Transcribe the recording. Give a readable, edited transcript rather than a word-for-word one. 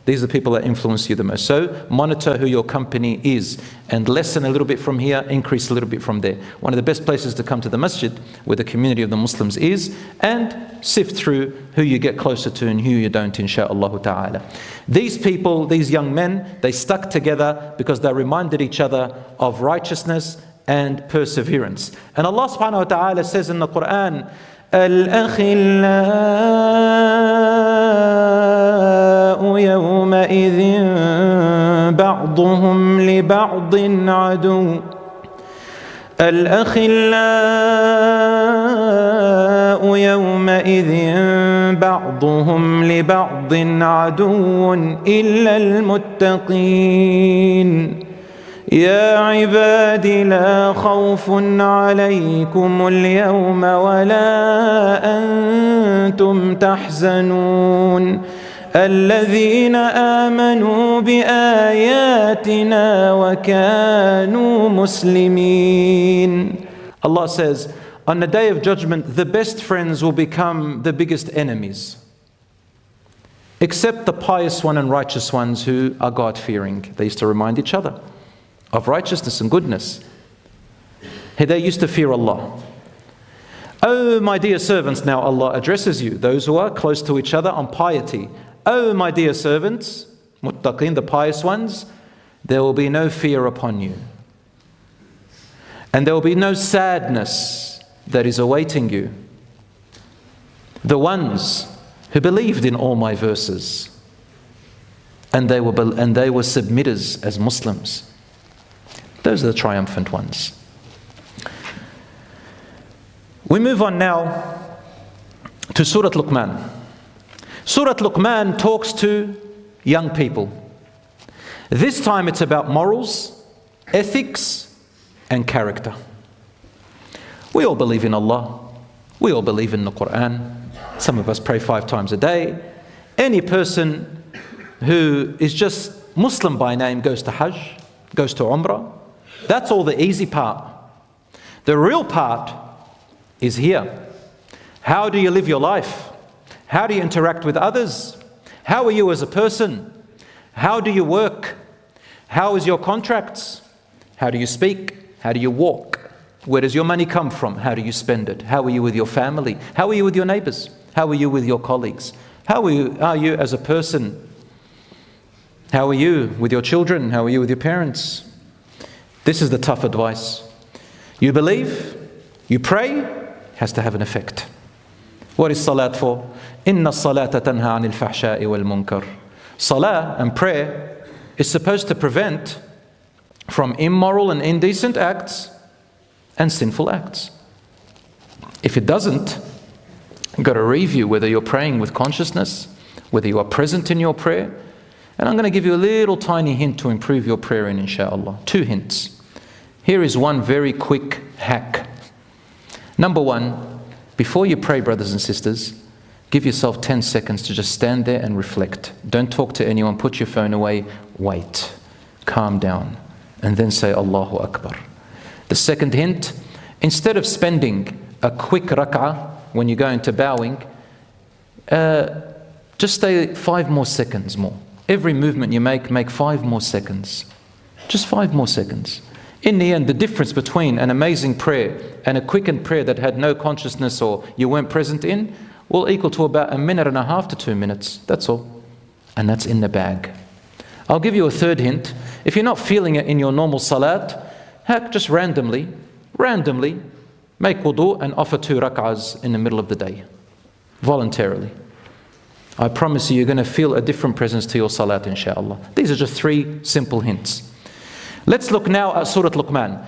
These are the people that influence you the most. So monitor who your company is and lessen a little bit from here, increase a little bit from there. One of the best places to come to the masjid, where the community of the Muslims is, and sift through who you get closer to and who you don't, insha'Allah ta'ala. These people, these young men, they stuck together because they reminded each other of righteousness and perseverance. And Allah subhanahu wa ta'ala says in the Quran, يومئذ بعضهم لبعض عدو الأخلاء يومئذ بعضهم لبعض عدو إلا المتقين يا عباد لا خوف عليكم اليوم ولا أنتم تحزنون الذين آمنوا بآياتنا وكانوا مسلمين. Allah says, on the day of judgment, the best friends will become the biggest enemies, except the pious one and righteous ones who are God-fearing. They used to remind each other of righteousness and goodness. They used to fear Allah. Oh, my dear servants, now Allah addresses you, those who are close to each other on piety. Oh, my dear servants, muttaqin, the pious ones, there will be no fear upon you. And there will be no sadness that is awaiting you. The ones who believed in all my verses, and they were submitters as Muslims. Those are the triumphant ones. We move on now to Surah Luqman. Surah Luqman talks to young people. This time it's about morals, ethics, and character. We all believe in Allah. We all believe in the Quran. Some of us pray 5 times a day. Any person who is just Muslim by name goes to Hajj, goes to Umrah. That's all the easy part. The real part is here. How do you live your life? How do you interact with others? How are you as a person? How do you work? How is your contracts? How do you speak? How do you walk? Where does your money come from? How do you spend it? How are you with your family? How are you with your neighbors? How are you with your colleagues? How are you as a person? How are you with your children? How are you with your parents? This is the tough advice. You believe, you pray, has to have an effect. What is salat for? Inna salata tanha anil fahsha'i wal munkar. Salah and prayer is supposed to prevent from immoral and indecent acts and sinful acts. If it doesn't, you've got to review whether you're praying with consciousness, whether you are present in your prayer. And I'm going to give you a little tiny hint to improve your prayer in, insha'Allah. 2 hints. Here is one very quick hack. Number 1, before you pray, brothers and sisters, give yourself 10 seconds to just stand there and reflect. Don't talk to anyone, put your phone away, wait, calm down, and then say Allahu Akbar. The second hint, instead of spending a quick rak'ah when you go into bowing, just stay 5 more seconds more. Every movement you make 5 more seconds. Just 5 more seconds. In the end, the difference between an amazing prayer and a quickened prayer that had no consciousness or you weren't present in will equal to about 1.5 minutes to 2 minutes. That's all. And that's in the bag. I'll give you a third hint. If you're not feeling it in your normal salat, just randomly make wudu and offer 2 rak'ahs in the middle of the day. Voluntarily. I promise you, you're going to feel a different presence to your salat, insha'Allah. These are just 3 simple hints. Let's look now at Surah Luqman.